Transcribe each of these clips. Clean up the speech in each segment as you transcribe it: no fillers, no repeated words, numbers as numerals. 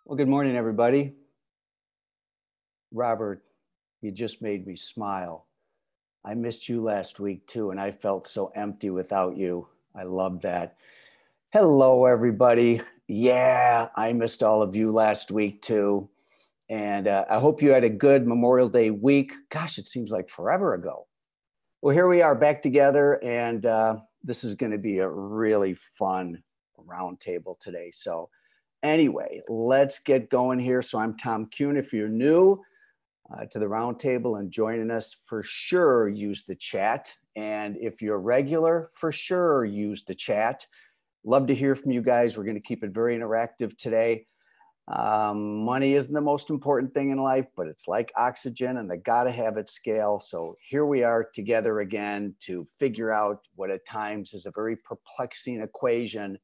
Well, good morning, everybody. Robert, you just made me smile. I missed you last week too, and I felt so empty without you. I love that. Hello, everybody. Yeah, I missed all of you last week too. And I hope you had a good Memorial Day week. Gosh, it seems like forever ago. Well, here we are back together, and this is going to be a really fun roundtable today. So, anyway, let's get going here. So, I'm Tom Kuhn. If you're new to the roundtable and joining us, for sure use the chat. And if you're regular, for sure use the chat. Love to hear from you guys. We're going to keep it very interactive today. Money isn't the most important thing in life, but it's like oxygen and they got to have it scale. So here we are together again to figure out what at times is a very perplexing equation.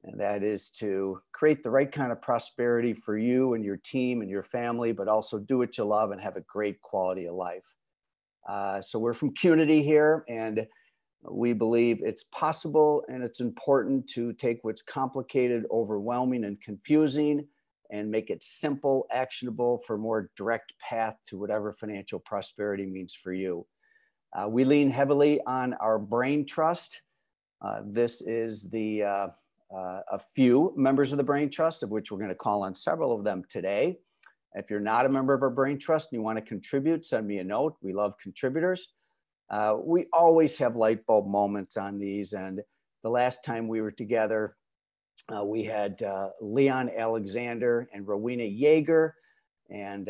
And that is to create the right kind of prosperity for you and your team and your family, but also do what you love and have a great quality of life. So we're from Qnity here, and we believe it's possible and it's important to take what's complicated, overwhelming, and confusing and make it simple, actionable for a more direct path to whatever financial prosperity means for you. We lean heavily on our brain trust. This is a few members of the Brain Trust, of which we're going to call on several of them today. If you're not a member of our Brain Trust and you want to contribute, send me a note. We love contributors. We always have light bulb moments on these. And the last time we were together, we had Leon Alexander and Rowena Yeager, and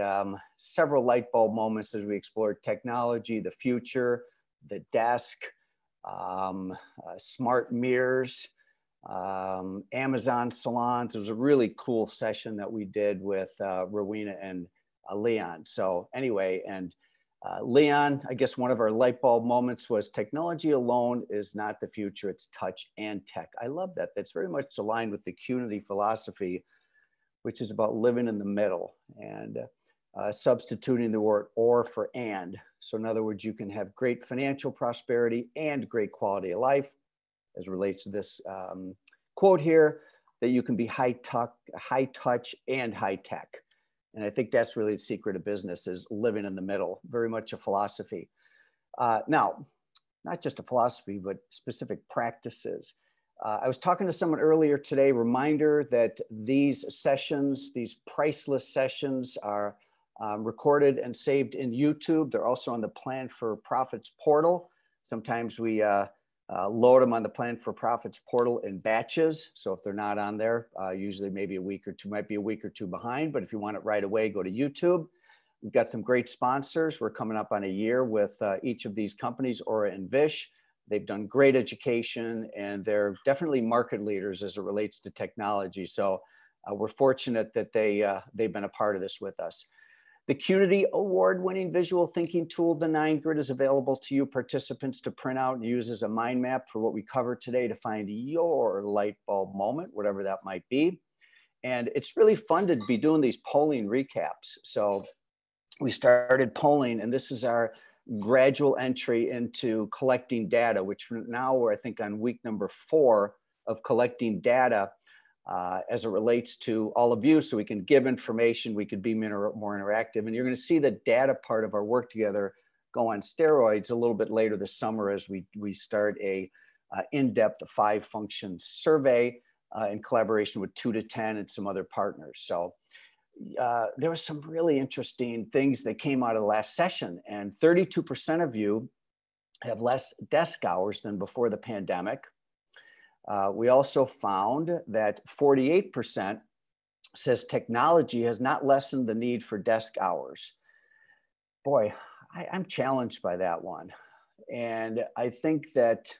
several light bulb moments as we explored technology, the future, the desk, smart mirrors, Amazon salons. It was a really cool session that we did with Rowena and Leon. So anyway, and Leon, I guess one of our light bulb moments was technology alone is not the future, it's touch and tech. I love that. That's very much aligned with the Qnity philosophy, which is about living in the middle and substituting the word or for and. So in other words, you can have great financial prosperity and great quality of life, as relates to this quote here, that you can be high touch and high tech. And I think that's really the secret of business, is living in the middle, very much a philosophy. Now, not just a philosophy, but specific practices. I was talking to someone earlier today, reminder that these sessions, these priceless sessions are recorded and saved in YouTube. They're also on the Plan for Profits portal. Sometimes we load them on the Plan for Profits portal in batches. So if they're not on there, usually maybe a week or two, might be a week or two behind. But if you want it right away, go to YouTube. We've got some great sponsors. We're coming up on a year with each of these companies, Aura and Vish. They've done great education, and they're definitely market leaders as it relates to technology. So we're fortunate that they've been a part of this with us. The Qnity award-winning visual thinking tool, the 9 Grid, is available to you participants to print out and use as a mind map for what we cover today to find your light bulb moment, whatever that might be. And it's really fun to be doing these polling recaps. So we started polling, and this is our gradual entry into collecting data, which now we're, I think, on week number 4 of collecting data as it relates to all of you, so we can give information, we could be more interactive. And you're going to see the data part of our work together go on steroids a little bit later this summer as we start a in-depth 5-function survey in collaboration with 2 to 10 and some other partners. So there were some really interesting things that came out of the last session, and 32% of you have less desk hours than before the pandemic. We also found that 48% says technology has not lessened the need for desk hours. Boy, I'm challenged by that one. And I think that,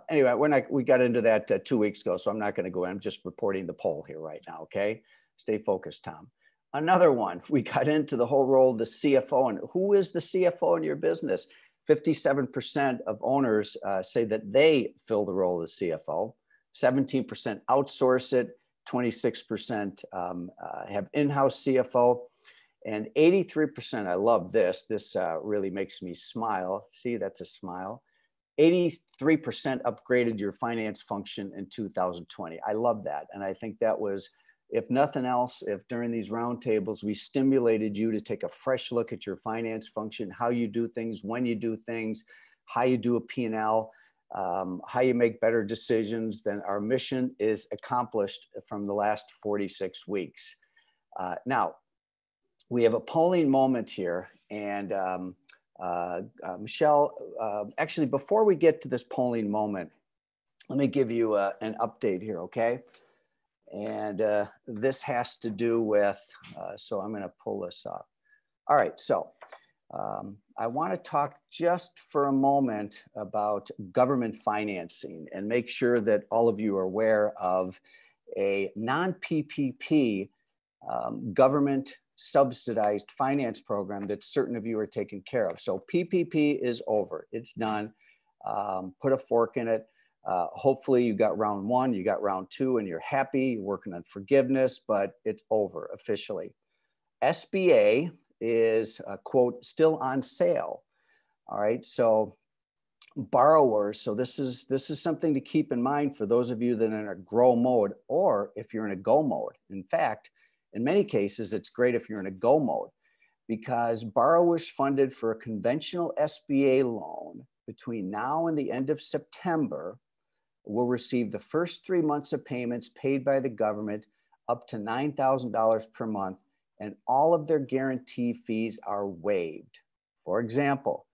anyway, we got into that 2 weeks ago, so I'm not going to go in. I'm just reporting the poll here right now, okay? Stay focused, Tom. Another one, we got into the whole role of the CFO, and who is the CFO in your business? 57% of owners say that they fill the role of the CFO. 17% outsource it. 26% have in-house CFO. And 83%, I love this. This really makes me smile. See, that's a smile. 83% upgraded your finance function in 2020. I love that. And I think that was if nothing else, if during these roundtables, we stimulated you to take a fresh look at your finance function, how you do things, when you do things, how you do a P&L, how you make better decisions, then our mission is accomplished from the last 46 weeks. Now, we have a polling moment here, and Michelle, actually, before we get to this polling moment, let me give you an update here, okay? And this has to do with, so I'm gonna pull this up. All right, so I wanna talk just for a moment about government financing and make sure that all of you are aware of a non-PPP government subsidized finance program that certain of you are taking care of. So PPP is over, it's done. Put a fork in it. Hopefully you got round one, you got round two, and you're happy, you're working on forgiveness, but it's over officially. SBA is, quote, still on sale. All right, so borrowers, so this is something to keep in mind for those of you that are in a grow mode, or if you're in a go mode. In fact, in many cases, it's great if you're in a go mode, because borrowers funded for a conventional SBA loan between now and the end of September will receive the first 3 months of payments paid by the government up to $9,000 per month, and all of their guarantee fees are waived. For example,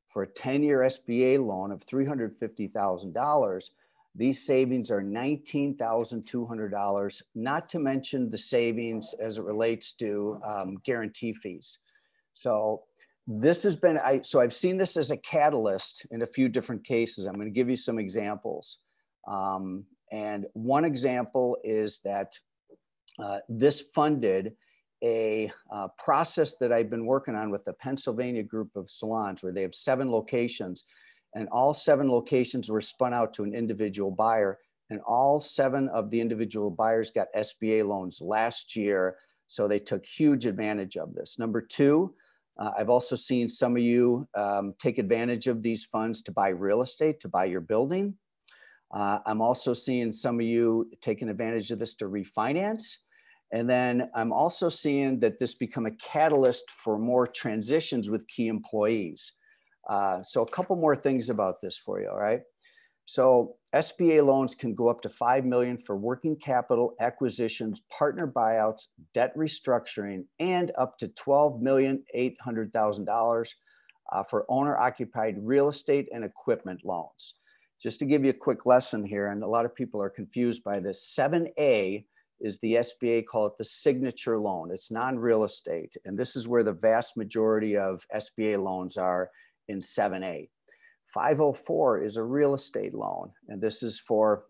for a 10-year SBA loan of $350,000, these savings are $19,200, not to mention the savings as it relates to guarantee fees. So this has been, so I've seen this as a catalyst in a few different cases. I'm going to give you some examples. And one example is that this funded a process that I've been working on with the Pennsylvania group of salons, where they have 7 locations, and all 7 locations were spun out to an individual buyer, and all 7 of the individual buyers got SBA loans last year. So they took huge advantage of this. Number 2, I've also seen some of you take advantage of these funds to buy real estate, to buy your building. I'm also seeing some of you taking advantage of this to refinance. And then I'm also seeing that this become a catalyst for more transitions with key employees. So a couple more things about this for you, all right? So SBA loans can go up to $5 million for working capital acquisitions, partner buyouts, debt restructuring, and up to $12,800,000 for owner-occupied real estate and equipment loans. Just to give you a quick lesson here, and a lot of people are confused by this, 7A is the SBA, call it the signature loan. It's non-real estate, and this is where the vast majority of SBA loans are in 7A. 504 is a real estate loan, and this is for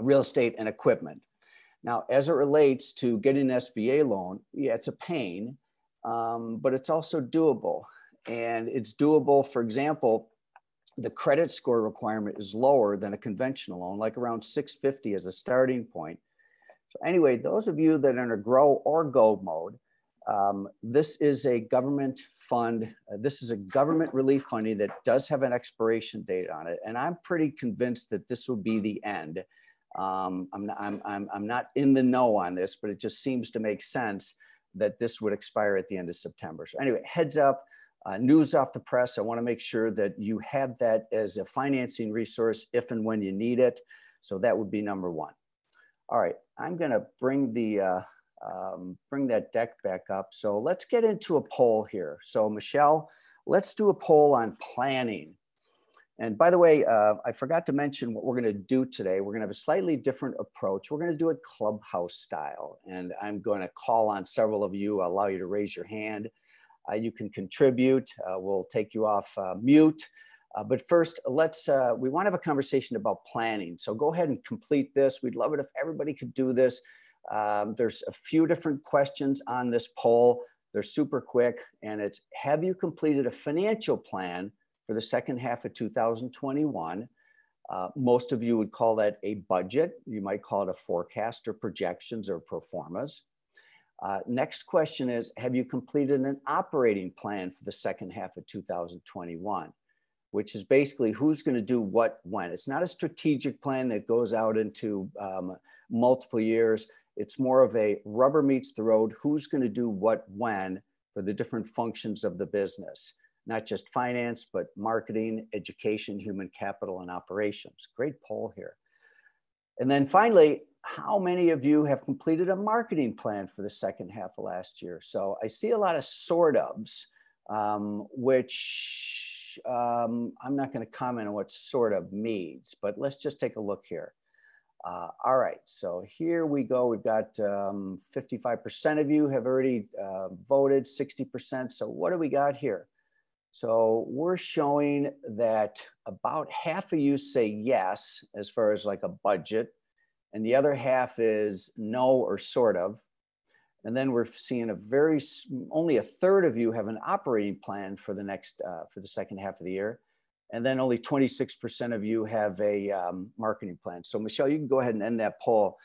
real estate and equipment. Now, as it relates to getting an SBA loan, yeah, it's a pain, but it's also doable. And it's doable, for example, the credit score requirement is lower than a conventional loan, like around 650 as a starting point. So anyway, those of you that are in a grow or go mode, this is a government fund. This is a government relief funding that does have an expiration date on it. And I'm pretty convinced that this will be the end. I'm not in the know on this, but it just seems to make sense that this would expire at the end of September. So anyway, heads up, news off the press. I want to make sure that you have that as a financing resource if and when you need it. So that would be number 1. All right, I'm going to bring the bring that deck back up. So let's get into a poll here. So Michelle, let's do a poll on planning. And by the way, I forgot to mention what we're going to do today. We're going to have a slightly different approach. We're going to do it Clubhouse style. And I'm going to call on several of you, allow you to raise your hand. You can contribute. We'll take you off mute. But first, let's, we want to have a conversation about planning. So go ahead and complete this. We'd love it if everybody could do this. There's a few different questions on this poll. They're super quick. And it's, have you completed a financial plan for the second half of 2021? Most of you would call that a budget. You might call it a forecast or projections or pro formas. Next question is, have you completed an operating plan for the second half of 2021? Which is basically who's going to do what when. It's not a strategic plan that goes out into multiple years. It's more of a rubber meets the road, who's going to do what when for the different functions of the business, not just finance, but marketing, education, human capital, and operations. Great poll here. And then finally, how many of you have completed a marketing plan for the second half of last year? So I see a lot of sort ofs, which I'm not going to comment on what sort of means, but let's just take a look here. All right, so here we go. We've got 55% of you have already voted, 60%. So what do we got here? So we're showing that about half of you say yes, as far as like a budget, and the other half is no or sort of. And then we're seeing only a third of you have an operating plan for the second half of the year. And then only 26% of you have a marketing plan. So Michelle, you can go ahead and end that poll.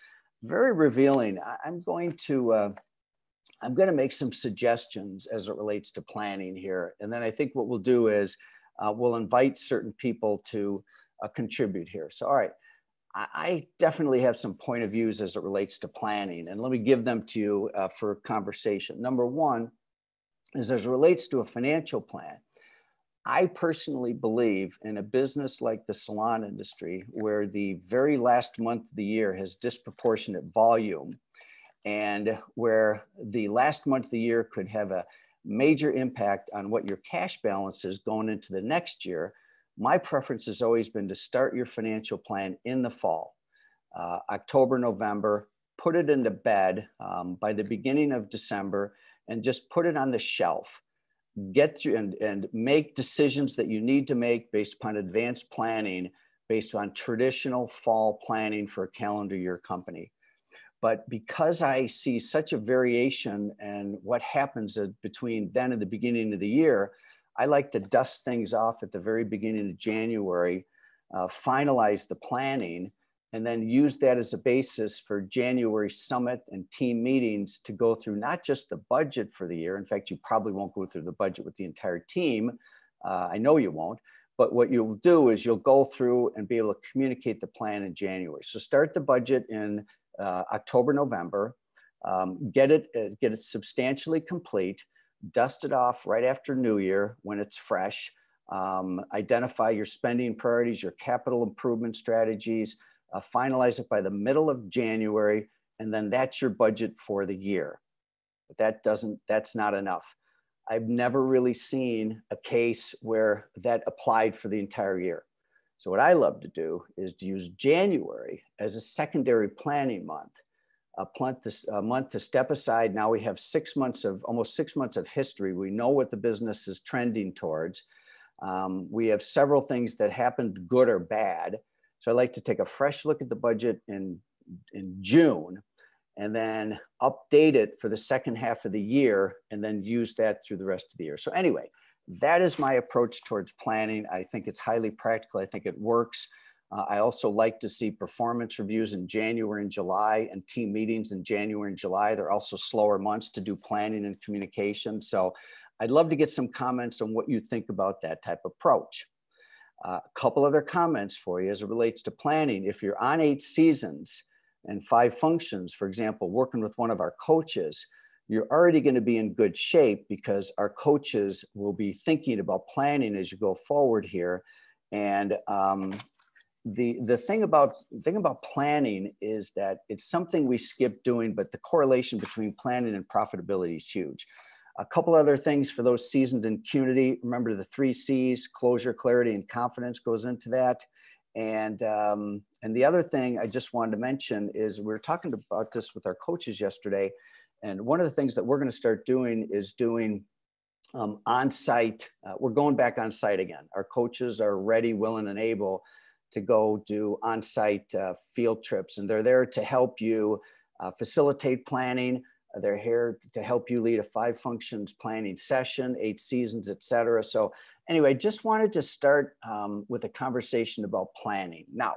Very revealing. I'm going to make some suggestions as it relates to planning here. And then I think what we'll do is we'll invite certain people to contribute here. So, all right, I definitely have some point of views as it relates to planning. And let me give them to you for conversation. Number one is as it relates to a financial plan. I personally believe in a business like the salon industry, where the very last month of the year has disproportionate volume, and where the last month of the year could have a major impact on what your cash balance is going into the next year. My preference has always been to start your financial plan in the fall, October, November, put it into bed by the beginning of December, and just put it on the shelf. Get through and make decisions that you need to make based upon advanced planning, based on traditional fall planning for a calendar year company. But because I see such a variation and what happens between then and the beginning of the year, I like to dust things off at the very beginning of January, finalize the planning, and then use that as a basis for January summit and team meetings to go through not just the budget for the year. In fact, you probably won't go through the budget with the entire team. I know you won't, but what you'll do is you'll go through and be able to communicate the plan in January. So start the budget in October, November, get it substantially complete, dust it off right after New Year when it's fresh, identify your spending priorities, your capital improvement strategies, finalize it by the middle of January, and then that's your budget for the year. But that's not enough. I've never really seen a case where that applied for the entire year. So what I love to do is to use January as a secondary planning month, a month to step aside. Now we have almost 6 months of history. We know what the business is trending towards. We have several things that happened, good or bad. So I like to take a fresh look at the budget in June, and then update it for the second half of the year, and then use that through the rest of the year. So anyway, that is my approach towards planning. I think it's highly practical. I think it works. I also like to see performance reviews in January and July, and team meetings in January and July. They're also slower months to do planning and communication. So I'd love to get some comments on what you think about that type of approach. A couple other comments for you as it relates to planning. If you're on 8 seasons and 5 functions, for example, working with one of our coaches, you're already going to be in good shape because our coaches will be thinking about planning as you go forward here. And the thing about planning is that it's something we skip doing, but the correlation between planning and profitability is huge. A couple other things for those seasoned in Qnity. Remember the 3 C's: closure, clarity, and confidence goes into that. And the other thing I just wanted to mention is we were talking about this with our coaches yesterday. And one of the things that we're going to start doing is doing on-site. We're going back on-site again. Our coaches are ready, willing, and able to go do on-site field trips. And they're there to help you facilitate planning. They're here to help you lead a 5 functions planning session, 8 seasons, et cetera. So anyway, just wanted to start with a conversation about planning. Now,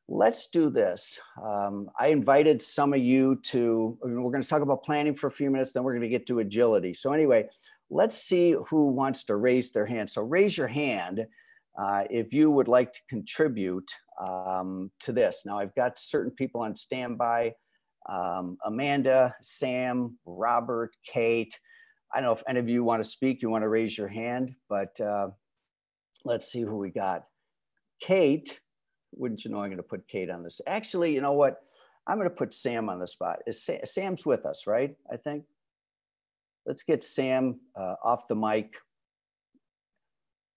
let's do this. I invited some of you we're going to talk about planning for a few minutes, then we're going to get to agility. So anyway, let's see who wants to raise their hand. So raise your hand if you would like to contribute to this. Now, I've got certain people on standby. Amanda, Sam, Robert, Kate. I don't know if any of you want to speak, you want to raise your hand, but let's see who we got. Kate, wouldn't you know I'm going to put Kate on this. Actually, you know what? I'm going to put Sam on the spot. Sam's with us, right? I think. Let's get Sam off the mic.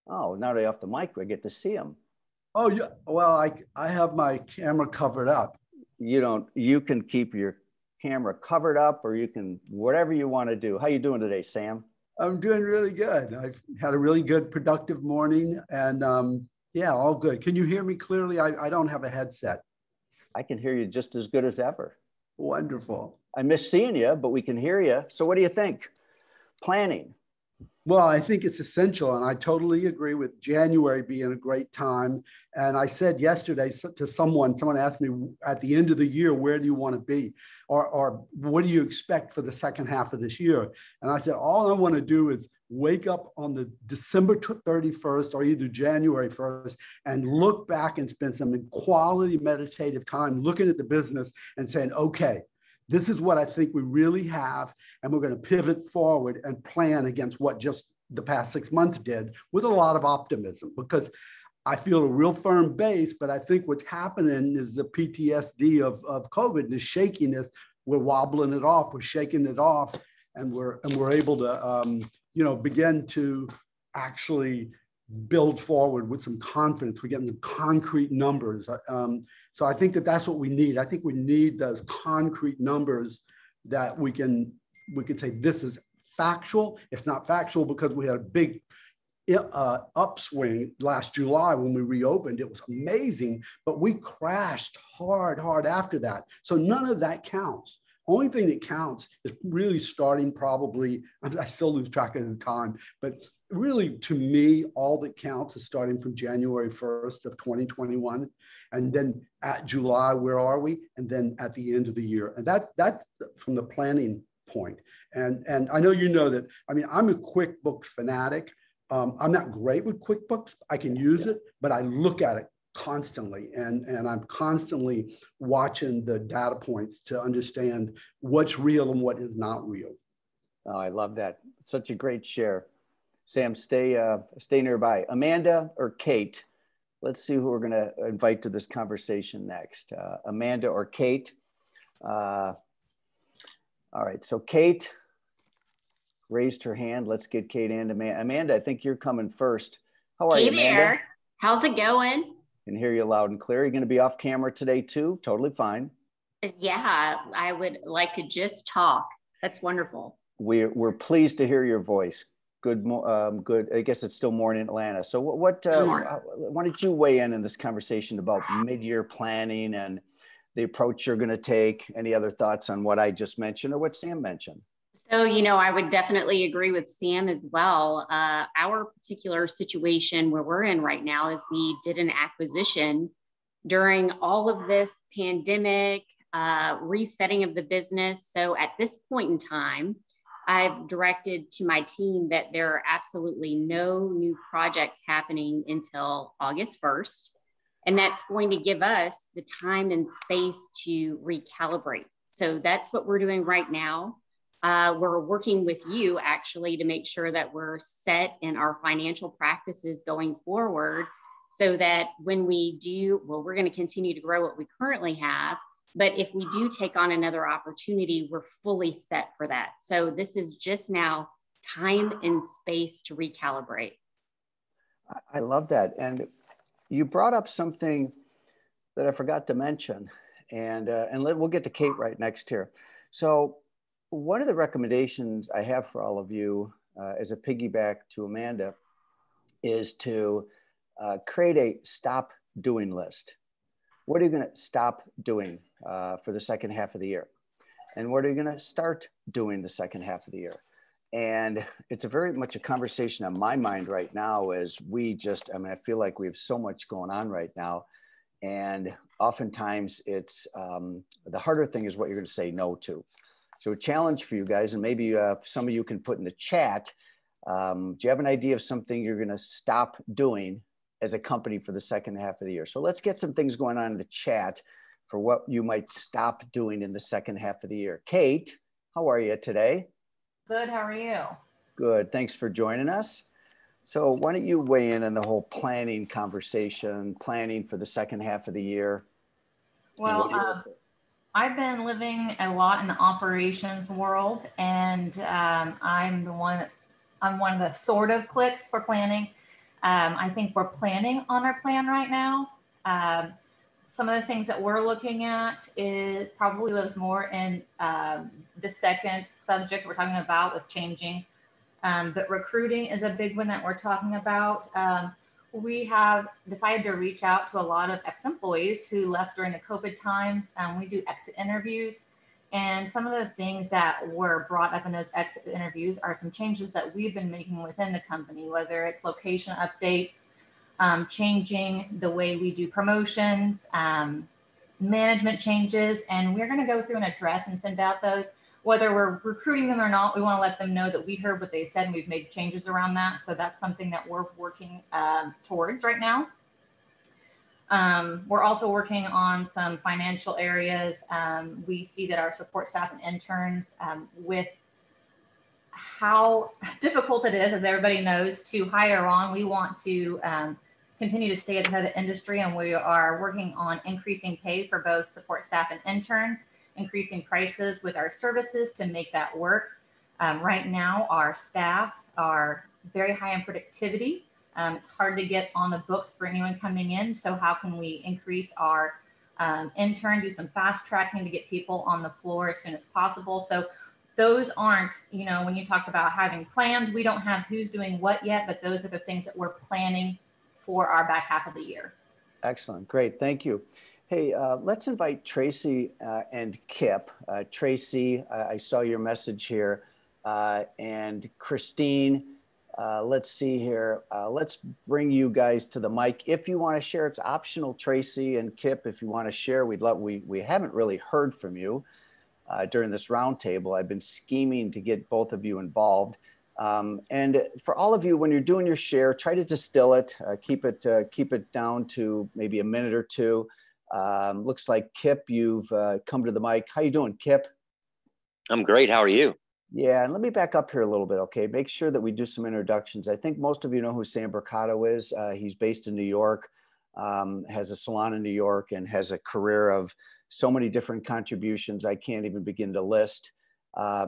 Oh, now they're off the mic, we get to see him. Oh, yeah. Well, I have my camera covered up. You can keep your camera covered up, or you can, whatever you want to do. How you doing today, Sam? I'm doing really good. I've had a really good, productive morning, and yeah, all good. Can you hear me clearly? I don't have a headset. I can hear you just as good as ever. Wonderful. I miss seeing you, but we can hear you. So what do you think? Planning. Well, I think it's essential, and I totally agree with January being a great time. And I said yesterday to someone asked me at the end of the year, where do you want to be? Or what do you expect for the second half of this year? And I said, all I want to do is wake up on the December 31st or either January 1st and look back and spend some quality meditative time looking at the business and saying, okay, this is what I think we really have, and we're going to pivot forward and plan against what just the past 6 months did with a lot of optimism, because I feel a real firm base, but I think what's happening is the PTSD of COVID and the shakiness. We're wobbling it off, we're shaking it off, and we're able to begin to actually build forward with some confidence. We're getting the concrete numbers. So I think that's what we need. I think we need those concrete numbers that we could say this is factual. It's not factual because we had a big upswing last July when we reopened. It was amazing, but we crashed hard after that. So none of that counts. Only thing that counts is really starting probably, I still lose track of the time, but really to me, all that counts is starting from January 1st of 2021. And then at July, where are we? And then at the end of the year. And that's from the planning point. And I know you know that, I mean, I'm a QuickBooks fanatic. I'm not great with QuickBooks. I can use it, but I look at it constantly, and I'm constantly watching the data points to understand what's real and what is not real. Oh, I love that. Such a great share. Sam, stay nearby. Amanda or Kate? Let's see who we're going to invite to this conversation next. Amanda or Kate? All right, so Kate raised her hand. Let's get Kate and Amanda. Amanda, I think you're coming first. How are you, Amanda? Hey there. How's it going? Can hear you loud and clear. You're going to be off camera today too? Totally fine. Yeah, I would like to just talk. That's wonderful. We're pleased to hear your voice. Good. I guess it's still morning in Atlanta. So why don't you weigh in this conversation about mid-year planning and the approach you're going to take? Any other thoughts on what I just mentioned or what Sam mentioned? So, I would definitely agree with Sam as well. Our particular situation where we're in right now is we did an acquisition during all of this pandemic, resetting of the business. So at this point in time, I've directed to my team that there are absolutely no new projects happening until August 1st. And that's going to give us the time and space to recalibrate. So that's what we're doing right now. We're working with you actually to make sure that we're set in our financial practices going forward so that when we do, we're going to continue to grow what we currently have. But if we do take on another opportunity, we're fully set for that. So this is just now time and space to recalibrate. I love that. And you brought up something that I forgot to mention, and we'll get to Kate right next here. So one of the recommendations I have for all of you as a piggyback to Amanda is to create a stop doing list. What are you going to stop doing for the second half of the year? And what are you going to start doing the second half of the year? And it's a very much a conversation on my mind right now as I feel like we have so much going on right now. And oftentimes it's the harder thing is what you're going to say no to. So a challenge for you guys, and maybe some of you can put in the chat, do you have an idea of something you're going to stop doing as a company for the second half of the year? So let's get some things going on in the chat. for what you might stop doing in the second half of the year. Kate, how are you today? Good, how are you? Good, thanks for joining us. So why don't you weigh in on the whole planning conversation, planning for the second half of the year? Well, I've been living a lot in the operations world, and I'm one of the sort of clicks for planning. I think we're planning on our plan right now. Some of the things that we're looking at is probably lives more in the second subject we're talking about with changing. But recruiting is a big one that we're talking about. We have decided to reach out to a lot of ex-employees who left during the COVID times. We do exit interviews. And some of the things that were brought up in those exit interviews are some changes that we've been making within the company, whether it's location updates, changing the way we do promotions, management changes. And we're going to go through and address and send out those. Whether we're recruiting them or not, we want to let them know that we heard what they said and we've made changes around that. So that's something that we're working towards right now. We're also working on some financial areas. We see that our support staff and interns, with how difficult it is, as everybody knows, to hire on, we want to continue to stay ahead of the industry, and we are working on increasing pay for both support staff and interns, increasing prices with our services to make that work. Right now, our staff are very high in productivity. It's hard to get on the books for anyone coming in. So how can we increase our intern, do some fast tracking to get people on the floor as soon as possible? So those aren't, when you talked about having plans, we don't have who's doing what yet, but those are the things that we're planning for our back half of the year. Excellent. Great. Thank you. Hey, let's invite Tracy and Kip. Tracy, I saw your message here. And Christine, let's see here. Let's bring you guys to the mic. If you want to share, it's optional. Tracy and Kip, if you want to share, we'd love, we haven't really heard from you during this roundtable. I've been scheming to get both of you involved. And for all of you, when you're doing your share, try to distill it, keep it down to maybe a minute or two. Looks like Kip, you've come to the mic. How you doing, Kip? I'm great. How are you? Yeah, and let me back up here a little bit, okay? Make sure that we do some introductions. I think most of you know who Sam Bricado is. He's based in New York, has a salon in New York, and has a career of so many different contributions I can't even begin to list.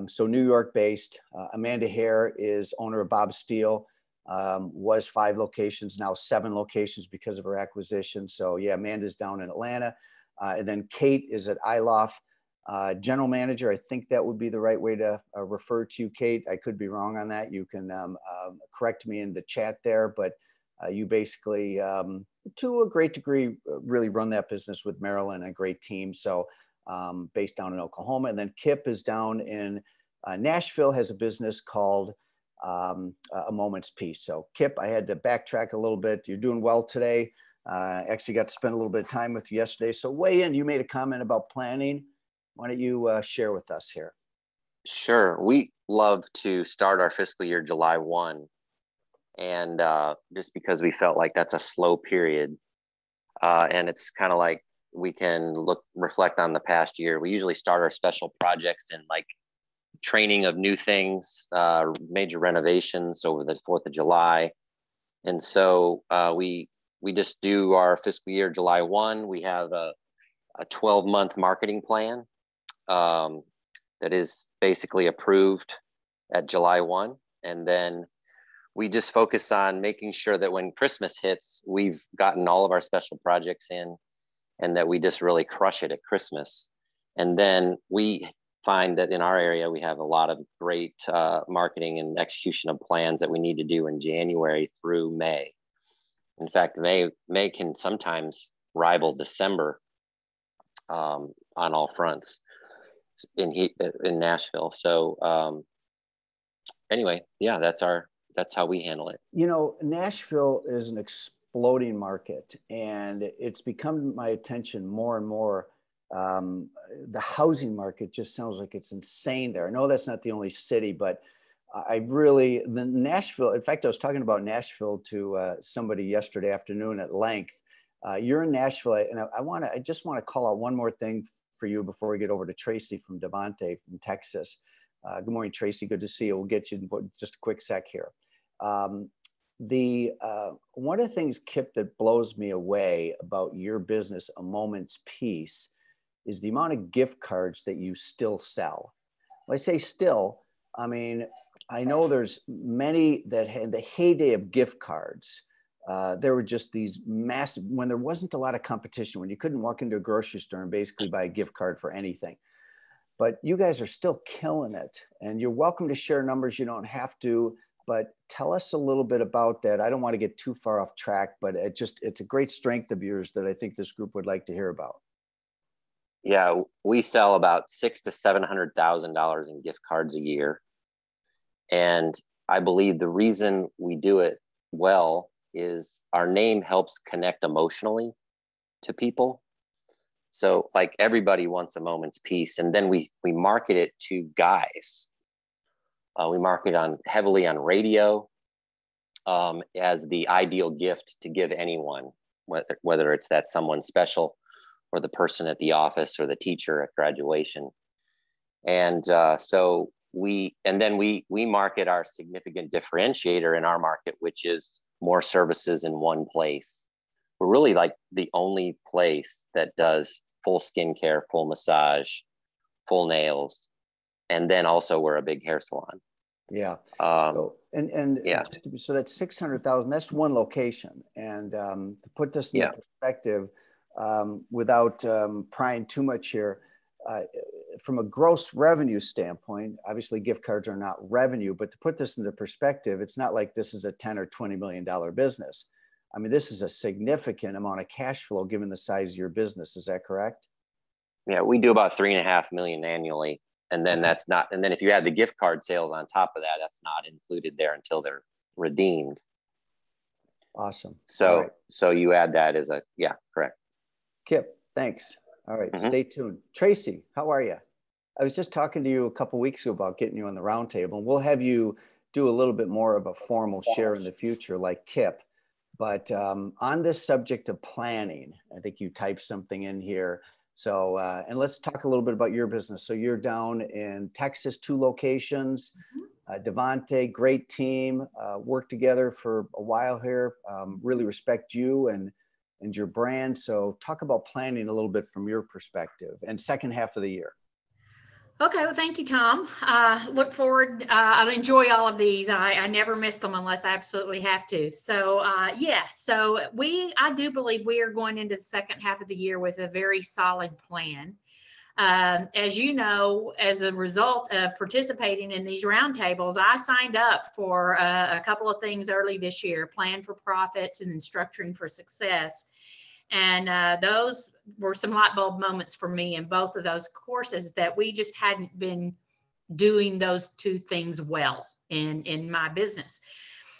So New York based. Amanda Hare is owner of Bob Steele, was 5 locations, now 7 locations because of her acquisition. So yeah, Amanda's down in Atlanta. And then Kate is at iLoft. General manager, I think that would be the right way to refer to you, Kate. I could be wrong on that. You can correct me in the chat there, but you basically, to a great degree, really run that business with Marilyn, a great team. So based down in Oklahoma. And then Kip is down in Nashville, has a business called A Moment's Peace. So Kip, I had to backtrack a little bit. You're doing well today. Actually got to spend a little bit of time with you yesterday. So weigh in, you made a comment about planning. Why don't you share with us here? Sure. We love to start our fiscal year July 1. And just because we felt like that's a slow period. And it's kind of like we can reflect on the past year. We usually start our special projects in like training of new things, major renovations over the 4th of July. And so we just do our fiscal year July 1. We have a 12-month marketing plan that is basically approved at July 1. And then we just focus on making sure that when Christmas hits, we've gotten all of our special projects in and that we just really crush it at Christmas. And then we find that in our area, we have a lot of great marketing and execution of plans that we need to do in January through May. In fact, May can sometimes rival December on all fronts in Nashville. So anyway, yeah, that's how we handle it. You know, Nashville is an exploding market, and it's become my attention more and more. The housing market just sounds like it's insane there. I know that's not the only city, but Nashville, in fact, I was talking about Nashville to somebody yesterday afternoon at length. You're in Nashville, and I just want to call out one more thing for you before we get over to Tracy from Devante from Texas. Good morning, Tracy. Good to see you. We'll get you in just a quick sec here. One of the things, Kip, that blows me away about your business, A Moment's Peace, is the amount of gift cards that you still sell. When I say still, I mean, I know there's many that had the heyday of gift cards. There were just these massive, when there wasn't a lot of competition, when you couldn't walk into a grocery store and basically buy a gift card for anything. But you guys are still killing it, and you're welcome to share numbers. You don't have to, but tell us a little bit about that. I don't want to get too far off track, but it's a great strength of yours that I think this group would like to hear about. Yeah, we sell about $600,000 to $700,000 in gift cards a year. And I believe the reason we do it well is our name helps connect emotionally to people. So like everybody wants a moment's peace. And then we market it to guys. We market heavily on radio as the ideal gift to give anyone, whether it's that someone special or the person at the office or the teacher at graduation. And so we market our significant differentiator in our market, which is more services in one place. We're really like the only place that does full skincare, full massage, full nails, and then also we're a big hair salon. Yeah. So that's 600,000. That's one location. And to put this in perspective, without prying too much here, from a gross revenue standpoint, obviously gift cards are not revenue, but to put this into perspective, it's not like this is a $10 or $20 million business. I mean, this is a significant amount of cash flow given the size of your business. Is that correct? Yeah, we do about $3.5 million annually. And then and then if you add the gift card sales on top of that, that's not included there until they're redeemed. Awesome. So you add that as correct. Kip, thanks. All right, Stay tuned. Tracy, how are you? I was just talking to you a couple of weeks ago about getting you on the roundtable, and we'll have you do a little bit more of a formal share in the future like Kip. But on this subject of planning, I think you typed something in here. So, and let's talk a little bit about your business. So you're down in Texas, 2 locations. Devante, great team, worked together for a while here. Really respect you and your brand. So talk about planning a little bit from your perspective and second half of the year. Okay, well, thank you, Tom. Look forward. I enjoy all of these. I never miss them unless I absolutely have to. So so I do believe we are going into the second half of the year with a very solid plan. As you know, as a result of participating in these roundtables, I signed up for a couple of things early this year: Plan for Profits and then Structuring for Success. And those were some light bulb moments for me in both of those courses, that we just hadn't been doing those 2 things well in my business.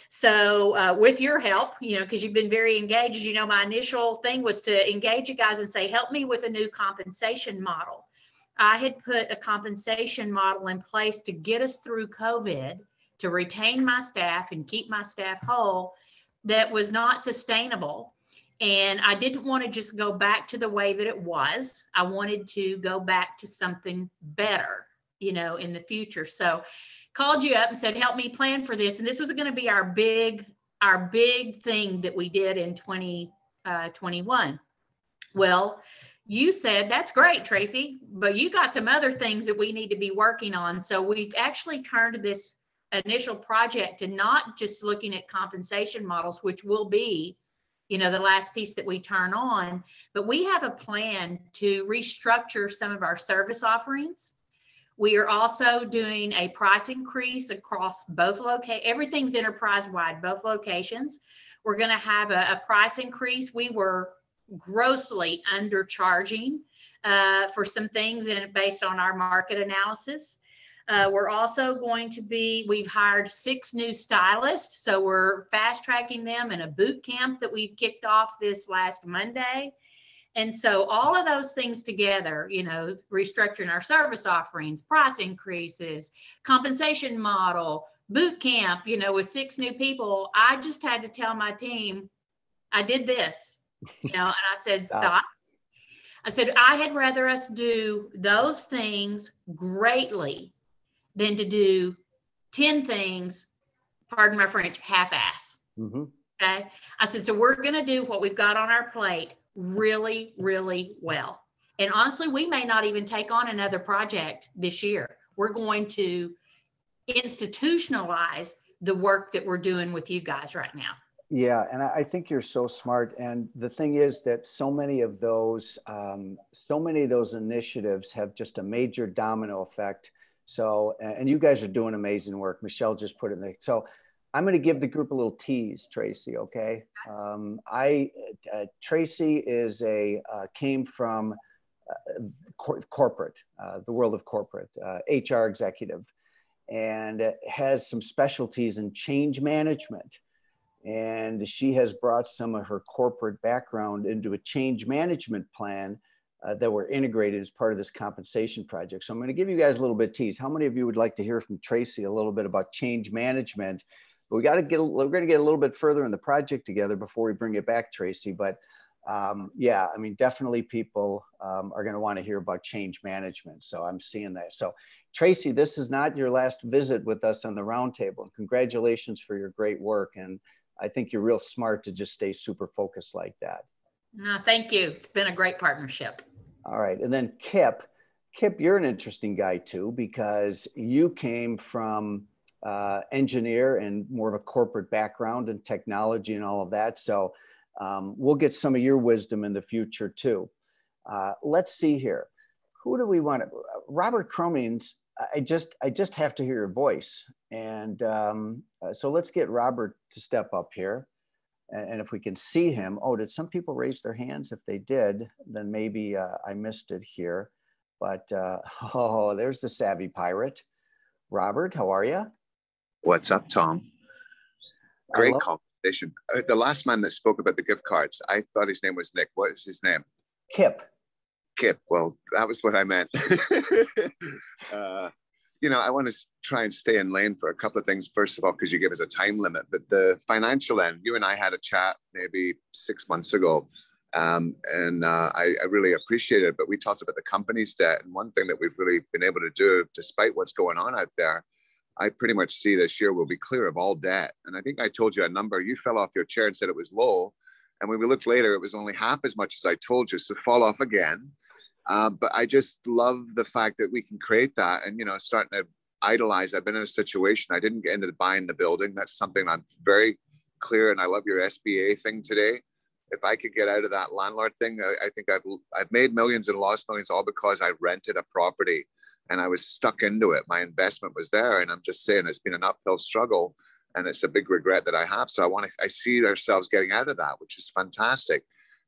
So with your help, because you've been very engaged, my initial thing was to engage you guys and say, help me with a new compensation model. I had put a compensation model in place to get us through COVID, to retain my staff and keep my staff whole, that was not sustainable. And I didn't want to just go back to the way that it was. I wanted to go back to something better, in the future. So called you up and said, help me plan for this. And this was going to be our big thing that we did in 2021. Well, you said, that's great, Tracy, but you got some other things that we need to be working on. So we actually turned this initial project to not just looking at compensation models, which will be the last piece that we turn on, but we have a plan to restructure some of our service offerings. We are also doing a price increase across both locations. Everything's enterprise-wide, both locations. We're going to have a price increase. We were grossly undercharging for some things based on our market analysis. We're also going to we've hired 6 new stylists. So we're fast tracking them in a boot camp that we kicked off this last Monday. And so all of those things together, restructuring our service offerings, price increases, compensation model, boot camp, with 6 new people, I just had to tell my team, I did this. And I said, stop. I said, I had rather us do those things greatly than to do 10 things, pardon my French, half-ass. Okay. I said, so we're going to do what we've got on our plate really, really well. And honestly, we may not even take on another project this year. We're going to institutionalize the work that we're doing with you guys right now. Yeah, and I think you're so smart. And the thing is that so many of those initiatives have just a major domino effect. So, and you guys are doing amazing work. Michelle just put it in there. So I'm going to give the group a little tease, Tracy. Okay. Tracy is came from corporate, the world of corporate, HR executive, and has some specialties in change management. And she has brought some of her corporate background into a change management plan that were integrated as part of this compensation project. So I'm going to give you guys a little bit of tease. How many of you would like to hear from Tracy a little bit about change management? But we're going to get a little bit further in the project together before we bring it back, Tracy. But yeah, I mean, definitely people are going to want to hear about change management. So I'm seeing that. So Tracy, this is not your last visit with us on the Roundtable. And congratulations for your great work. And I think you're real smart to just stay super focused like that. Thank you. It's been a great partnership. All right. And then Kip, you're an interesting guy too, because you came from engineer and more of a corporate background in technology and all of that. So we'll get some of your wisdom in the future too. Let's see here. Who do we want to? Robert Cromings, I just have to hear your voice. And so let's get Robert to step up here. And if we can see him, oh, did some people raise their hands? If they did, then maybe I missed it here. But oh, there's the savvy pirate. Robert, how are you? What's up, Tom? Great conversation. The last man that spoke about the gift cards, I thought his name was Nick. What is his name? Kip. Well, that was what I meant. You know, I want to try and stay in lane for a couple of things. First of all, because you give us a time limit, but the financial end, you and I had a chat maybe 6 months ago, and I really appreciate it. But we talked about the company's debt, and one thing that we've really been able to do, despite what's going on out there, I pretty much see this year we'll be clear of all debt. And I think I told you a number. You fell off your chair and said it was low, and when we looked later, it was only half as much as I told you. So fall off again. But I just love the fact that we can create that and, you know, starting to idolize. I've been in a situation, I didn't get into buying the building. That's something I'm very clear. And I love your SBA thing today. If I could get out of that landlord thing, I think I've made millions and lost millions all because I rented a property and I was stuck into it. My investment was there. And I'm just saying it's been an uphill struggle and it's a big regret that I have. So I see ourselves getting out of that, which is fantastic.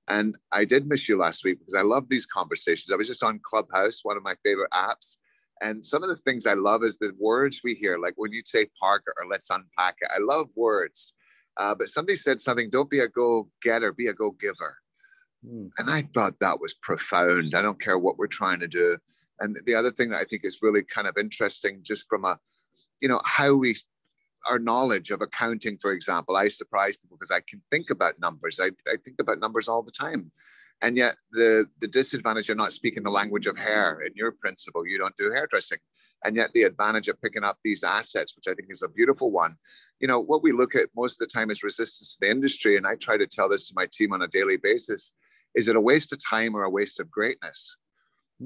And I did miss you last week because I love these conversations. I was just on Clubhouse, one of my favorite apps. And some of the things I love is the words we hear, like when you say park or let's unpack it. I love words. But somebody said something, don't be a go-getter, be a go-giver. And I thought that was profound. I don't care what we're trying to do. And the other thing that I think is really kind of interesting, just from a, you know, our knowledge of accounting, for example, I surprise people because I can think about numbers. I think about numbers all the time. And yet the disadvantage of not speaking the language of hair in your principle, you don't do hairdressing. And yet the advantage of picking up these assets, which I think is a beautiful one. You know, what we look at most of the time is resistance to the industry. And I try to tell this to my team on a daily basis. Is it a waste of time or a waste of greatness?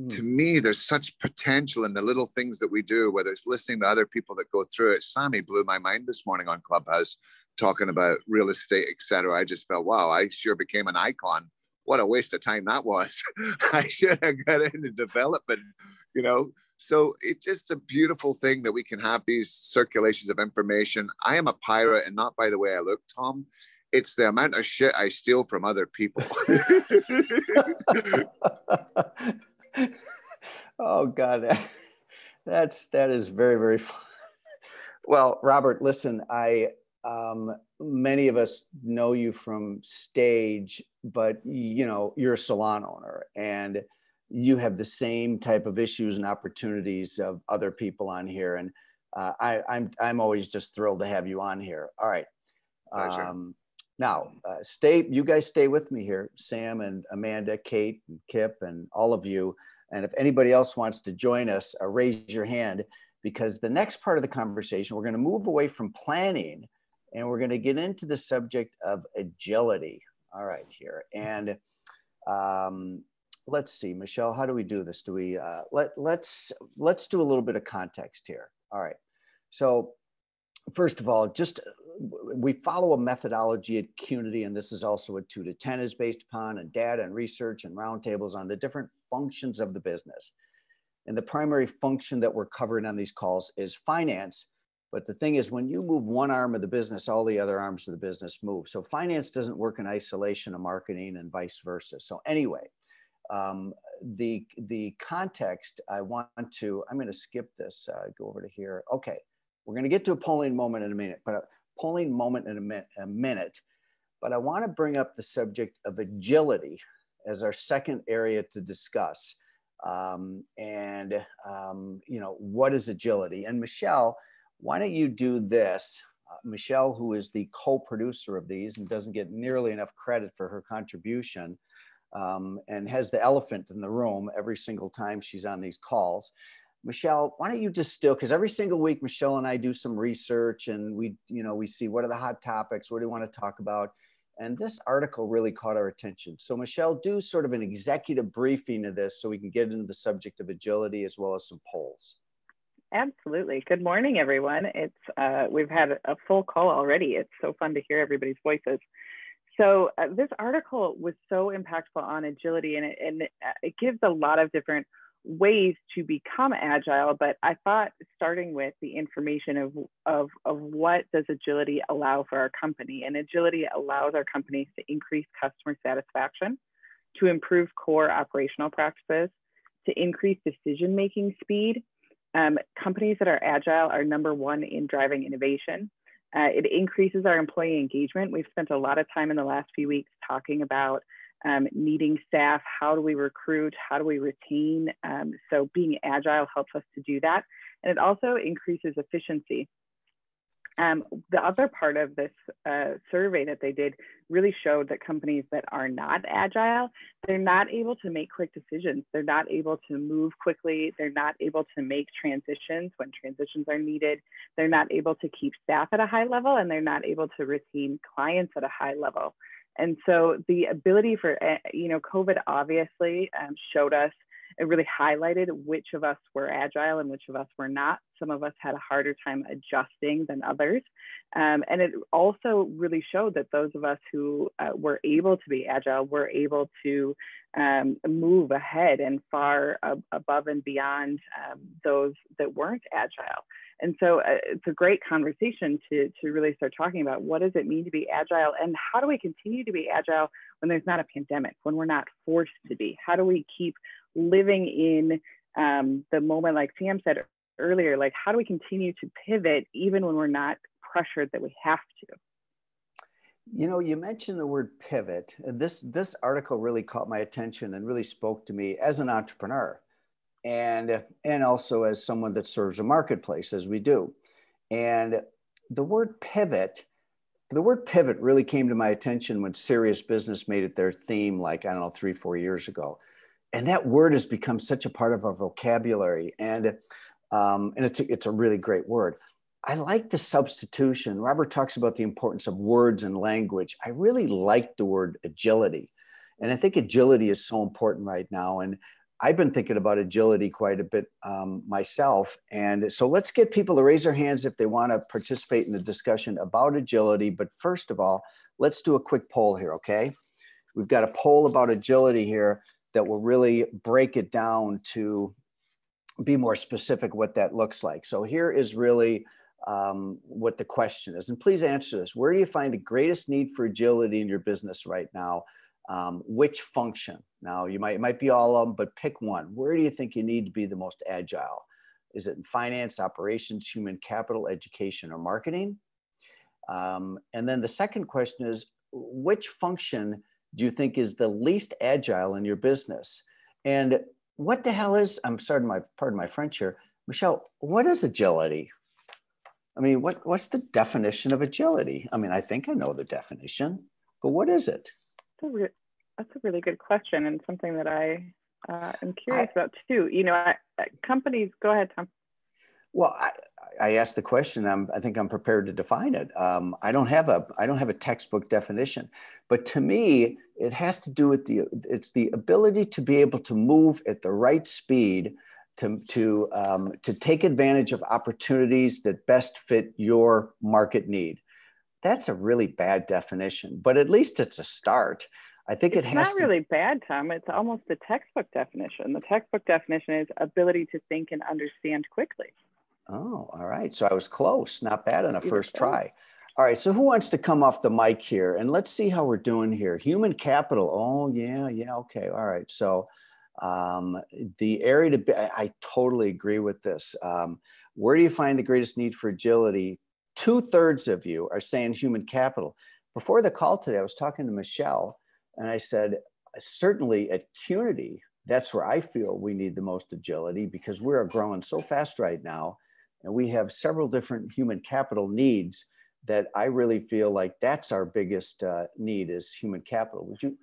To me, there's such potential in the little things that we do, whether it's listening to other people that go through it. Sammy blew my mind this morning on Clubhouse, talking about real estate, etc. I just felt, wow, I sure became an icon. What a waste of time that was. I should have got into development, you know. So it's just a beautiful thing that we can have these circulations of information. I am a pirate, and not by the way I look, Tom. It's the amount of shit I steal from other people. Oh God, that is very, very fun. Well, Robert, listen, many of us know you from stage, but you know, you're a salon owner and you have the same type of issues and opportunities of other people on here. And I'm always just thrilled to have you on here. All right. Now, you guys stay with me here, Sam and Amanda, Kate, and Kip, and all of you. And if anybody else wants to join us, raise your hand, because the next part of the conversation, we're going to move away from planning and we're going to get into the subject of agility. All right, here. And let's see, Michelle, how do we do this? Do we, let's do a little bit of context here. All right. So first of all, we follow a methodology at Qnity, and this is also what 2 to 10 is based upon, and data and research and roundtables on the different functions of the business. And the primary function that we're covering on these calls is finance. But the thing is, when you move one arm of the business, all the other arms of the business move. So finance doesn't work in isolation of marketing and vice versa. So anyway, the context I'm going to skip this, go over to here. Okay, we're going to get to a polling moment in a minute, but but I want to bring up the subject of agility as our second area to discuss. What is agility? And Michelle, why don't you do this? Michelle, who is the co-producer of these and doesn't get nearly enough credit for her contribution, and has the elephant in the room every single time she's on these calls. Michelle, why don't you distill, because every single week, Michelle and I do some research and we see what are the hot topics, what do we want to talk about? And this article really caught our attention. So Michelle, do sort of an executive briefing of this so we can get into the subject of agility as well as some polls. Absolutely. Good morning, everyone. We've had a full call already. It's so fun to hear everybody's voices. So this article was so impactful on agility, and it gives a lot of different ways to become agile, but I thought starting with the information of what does agility allow for our company. And agility allows our companies to increase customer satisfaction, to improve core operational practices, to increase decision-making speed. Companies that are agile are #1 in driving innovation. It increases our employee engagement. We've spent a lot of time in the last few weeks talking about needing staff. How do we recruit? How do we retain? So being agile helps us to do that. And it also increases efficiency. The other part of this survey that they did really showed that companies that are not agile, they're not able to make quick decisions. They're not able to move quickly. They're not able to make transitions when transitions are needed. They're not able to keep staff at a high level, and they're not able to retain clients at a high level. And so the ability for, COVID obviously showed us, it really highlighted which of us were agile and which of us were not. Some of us had a harder time adjusting than others. And it also really showed that those of us who were able to be agile were able to move ahead and far above and beyond those that weren't agile. And so it's a great conversation to really start talking about what does it mean to be agile, and how do we continue to be agile when there's not a pandemic, when we're not forced to be? How do we keep living in the moment, like Sam said earlier, like how do we continue to pivot even when we're not pressured that we have to? You mentioned the word pivot. This article really caught my attention and really spoke to me as an entrepreneur. And also as someone that serves a marketplace, as we do. And the word pivot really came to my attention when Serious Business made it their theme, like, I don't know, 3-4 years ago. And that word has become such a part of our vocabulary. And it's a really great word. I like the substitution. Robert talks about the importance of words and language. I really like the word agility. And I think agility is so important right now. And I've been thinking about agility quite a bit myself. And so let's get people to raise their hands if they want to participate in the discussion about agility. But first of all, let's do a quick poll here, okay? We've got a poll about agility here that will really break it down to be more specific what that looks like. So here is really what the question is. And please answer this. Where do you find the greatest need for agility in your business right now? Which function? Now, it might be all of them, but pick one. Where do you think you need to be the most agile? Is it in finance, operations, human capital, education, or marketing? And then the second question is, which function do you think is the least agile in your business? And what the hell is, I'm sorry, pardon my French here, Michelle, what is agility? I mean, what's the definition of agility? I mean, I think I know the definition, but what is it? That's a really good question, and something that I am curious about too. You know, companies, go ahead, Tom. Well, I asked the question. I think I'm prepared to define it. I don't have a textbook definition, but to me, it has to do with it's the ability to be able to move at the right speed to take advantage of opportunities that best fit your market need. That's a really bad definition, but at least it's a start. I think it's not really bad, Tom. It's almost the textbook definition. The textbook definition is ability to think and understand quickly. Oh, all right. So I was close. Not bad on a first try. All right. So who wants to come off the mic here? And let's see how we're doing here. Human capital. Oh, yeah. Okay. All right. So the area to be, I totally agree with this. Where do you find the greatest need for agility? 2/3 of you are saying human capital. Before the call today, I was talking to Michelle and I said, certainly at Qnity, that's where I feel we need the most agility because we are growing so fast right now. And we have several different human capital needs that I really feel like that's our biggest need is human capital. Would you?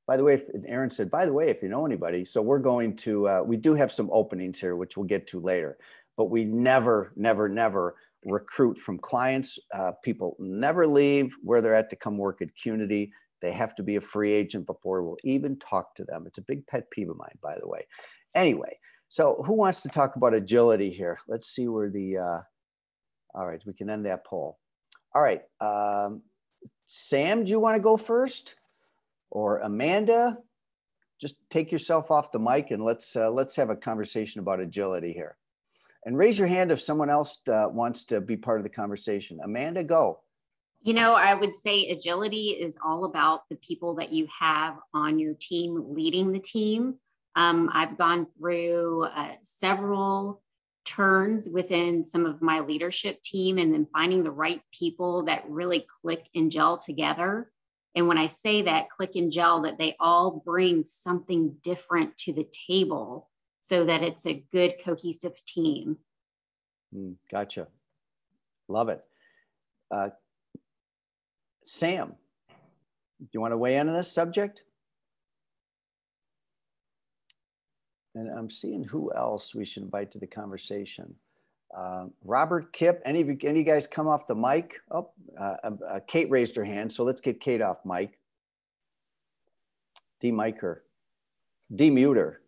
By the way, Aaron said, by the way, if you know anybody, so we're going to, we do have some openings here, which we'll get to later, but we never recruit from clients. People never leave where they're at to come work at Qnity. They have to be a free agent before we'll even talk to them. It's a big pet peeve of mine, by the way. Anyway, so who wants to talk about agility here? Let's see where the, all right, we can end that poll. All right, Sam, do you want to go first? Or Amanda? Just take yourself off the mic and let's have a conversation about agility here. And raise your hand if someone else wants to be part of the conversation. Amanda, go. You know, I would say agility is all about the people that you have on your team leading the team. I've gone through several turns within some of my leadership team and then finding the right people that really click and gel together. And when I say that click and gel, that they all bring something different to the table so that it's a good cohesive team. Gotcha. Love it. Sam, do you want to weigh in on this subject? And I'm seeing who else we should invite to the conversation. Robert, Kip, any of you guys come off the mic? Oh, Kate raised her hand, so let's get Kate off mic. De-mic her. De-mute her.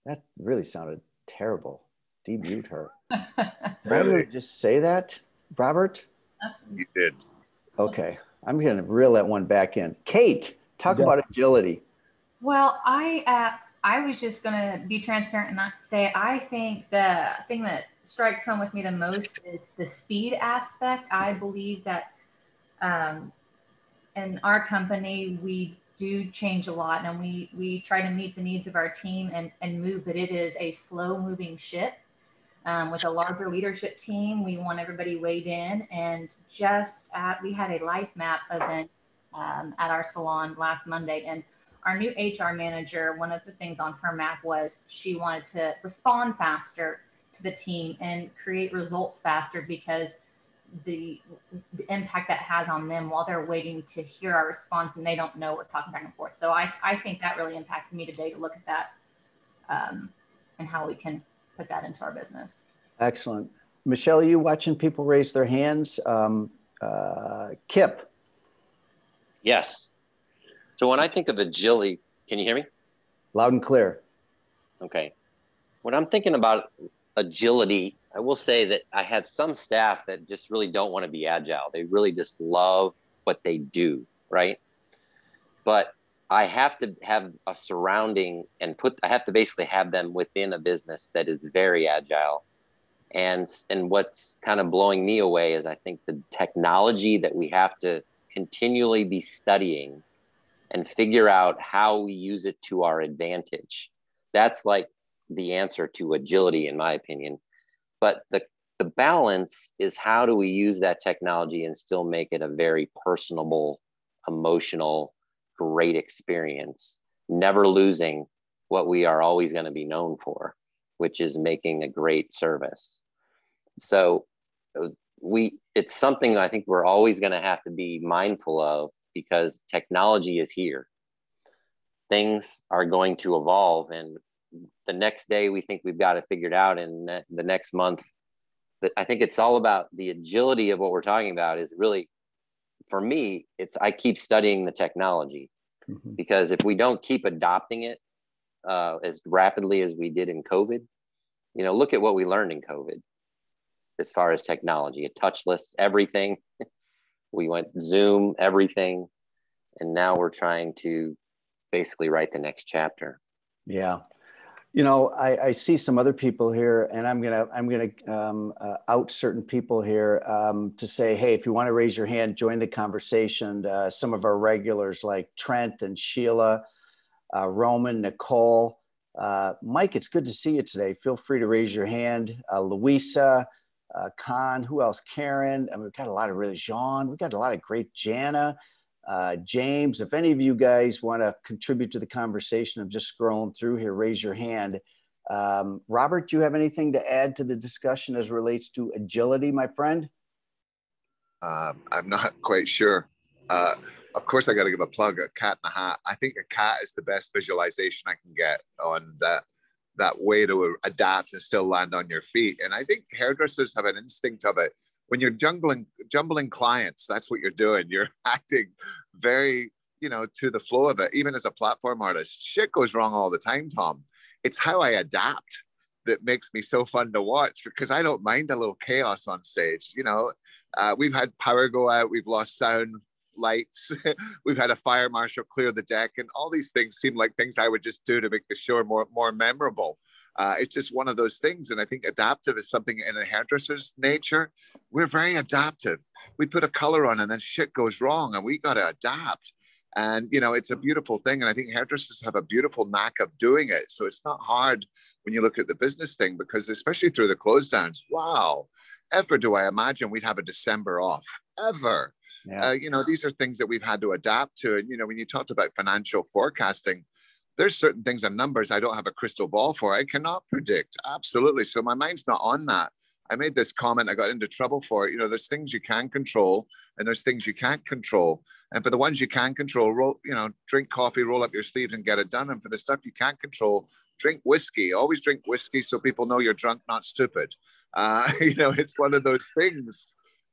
That really sounded terrible. De-mute her. Did I really just say that, Robert? You did. Okay, I'm going to reel that one back in. Kate, talk about agility. Well, I was just going to be transparent and not say, I think the thing that strikes home with me the most is the speed aspect. I believe that in our company, we do change a lot and we try to meet the needs of our team and move, but it is a slow moving ship. With a larger leadership team, we want everybody weighed in, and we had a life map event at our salon last Monday, and our new HR manager, one of the things on her map was she wanted to respond faster to the team and create results faster because the impact that has on them while they're waiting to hear our response and they don't know we're talking back and forth. So I think that really impacted me today to look at that and how we can put that into our business. Excellent. Michelle, are you watching people raise their hands? Kip. Yes. So when I think of agility, can you hear me? Loud and clear. Okay. When I'm thinking about agility, I will say that I have some staff that just really don't want to be agile. They really just love what they do, right? But I have to have a surrounding and I have to basically have them within a business that is very agile. And what's kind of blowing me away is I think the technology that we have to continually be studying and figure out how we use it to our advantage. That's like the answer to agility, in my opinion. But the balance is how do we use that technology and still make it a very personable, emotional, great experience, never losing what we are always going to be known for, which is making a great service. So it's something I think we're always going to have to be mindful of, because technology is here. Things are going to evolve, and the next day we think we've got it figured out, and the next month. But I think it's all about the agility of what we're talking about. Is really, for me, I keep studying the technology, because if we don't keep adopting it as rapidly as we did in COVID, look at what we learned in COVID as far as technology, a touchless everything. We went Zoom, everything. And now we're trying to basically write the next chapter. Yeah. I see some other people here, and I'm gonna out certain people here to say, hey, if you want to raise your hand, join the conversation. Some of our regulars like Trent and Sheila, Roman, Nicole, Mike. It's good to see you today. Feel free to raise your hand. Louisa, Khan, who else? Karen. And we've got a lot of really Jean. We've got a lot of great Jana. James, if any of you guys want to contribute to the conversation, I'm just scrolling through here, raise your hand. Robert, do you have anything to add to the discussion as relates to agility, my friend? I'm not quite sure. Of course, I got to give a plug at Cat in the Hat. I think a cat is the best visualization I can get on that way to adapt and still land on your feet. And I think hairdressers have an instinct of it. When you're jumbling clients, that's what you're doing. You're acting very, to the flow of it. Even as a platform artist, shit goes wrong all the time, Tom. It's how I adapt that makes me so fun to watch, because I don't mind a little chaos on stage. We've had power go out, we've lost sound, lights, we've had a fire marshal clear the deck, and all these things seem like things I would just do to make the show more memorable. It's just one of those things. And I think adaptive is something in a hairdresser's nature. We're very adaptive. We put a color on and then shit goes wrong and we got to adapt. And, it's a beautiful thing. And I think hairdressers have a beautiful knack of doing it. So it's not hard when you look at the business thing, because especially through the close downs, wow, ever do I imagine we'd have a December off, ever. Yeah. These are things that we've had to adapt to. And, when you talked about financial forecasting, there's certain things and numbers I don't have a crystal ball for. I cannot predict. Absolutely. So my mind's not on that. I made this comment, I got into trouble for it. There's things you can control and there's things you can't control. And for the ones you can control, drink coffee, roll up your sleeves and get it done. And for the stuff you can't control, drink whiskey. Always drink whiskey so people know you're drunk, not stupid. It's one of those things.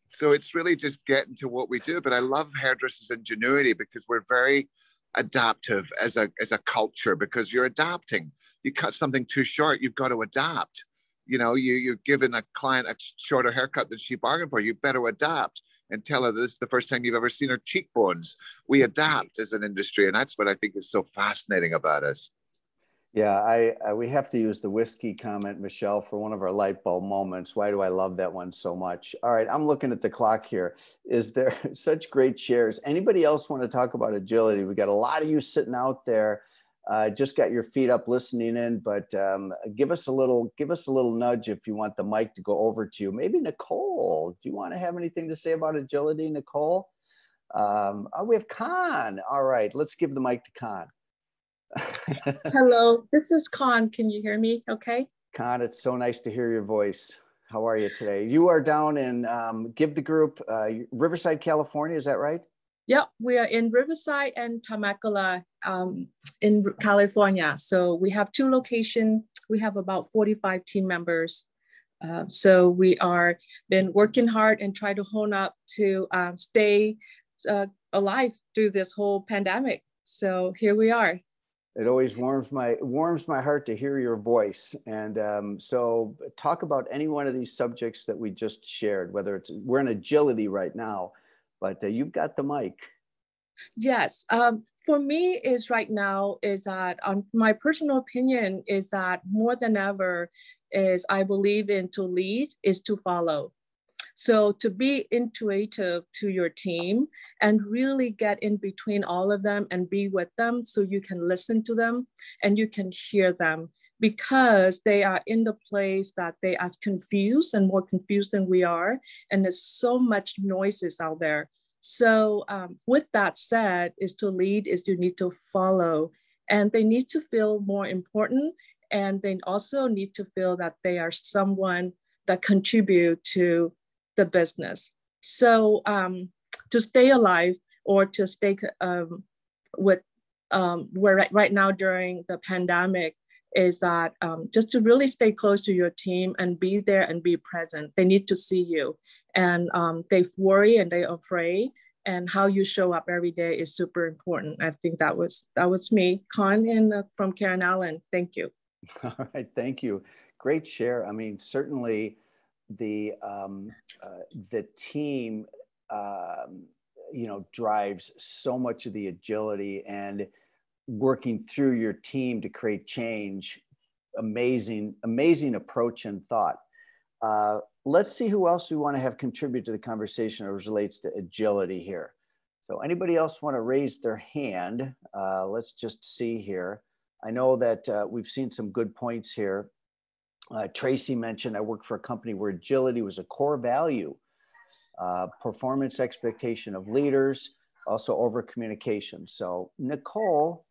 So it's really just getting to what we do. But I love hairdressers' ingenuity, because we're very adaptive as a culture, because you're adapting. You cut something too short, you've got to adapt. You're giving a client a shorter haircut than she bargained for. You better adapt and tell her this is the first time you've ever seen her cheekbones. We adapt as an industry, and that's what I think is so fascinating about us. Yeah, we have to use the whiskey comment, Michelle, for one of our light bulb moments. Why do I love that one so much? All right, I'm looking at the clock here. Is there such great shares? Anybody else want to talk about agility? We got a lot of you sitting out there, just got your feet up listening in, but give us a little nudge if you want the mic to go over to you. Maybe Nicole, do you want to have anything to say about agility, Nicole? We have Khan. All right, let's give the mic to Khan. Hello, this is Con. Can you hear me okay? Con, it's so nice to hear your voice. How are you today? You are down in Give the Group, Riverside, California, is that right? Yeah, we are in Riverside and Temecula in California. So we have 2 locations. We have about 45 team members. So we are been working hard and try to hone up to stay alive through this whole pandemic. So here we are. It always warms my heart to hear your voice. And so talk about any one of these subjects that we just shared, whether we're in agility right now, but you've got the mic. Yes. For me is right now is that my personal opinion is that more than ever is I believe in to lead is to follow. So to be intuitive to your team and really get in between all of them and be with them so you can listen to them and you can hear them, because they are in the place that they are confused and more confused than we are. And there's so much noises out there. So with that said, is to lead is you need to follow, and they need to feel more important. And they also need to feel that they are someone that contribute to the business. So to stay alive or to stay with where right now during the pandemic is that just to really stay close to your team and be there and be present. They need to see you, and they worry and they're afraid, and how you show up every day is super important. I think that was me, Con, and from Karen Allen. Thank you. All right, thank you. Great share. I mean, certainly the team, drives so much of the agility, and working through your team to create change. Amazing approach and thought. Let's see who else we want to have contribute to the conversation as relates to agility here. So anybody else want to raise their hand? Let's just see here. I know that we've seen some good points here. Tracy mentioned, I work for a company where agility was a core value. Performance expectation of leaders, also over communication. So Nicole,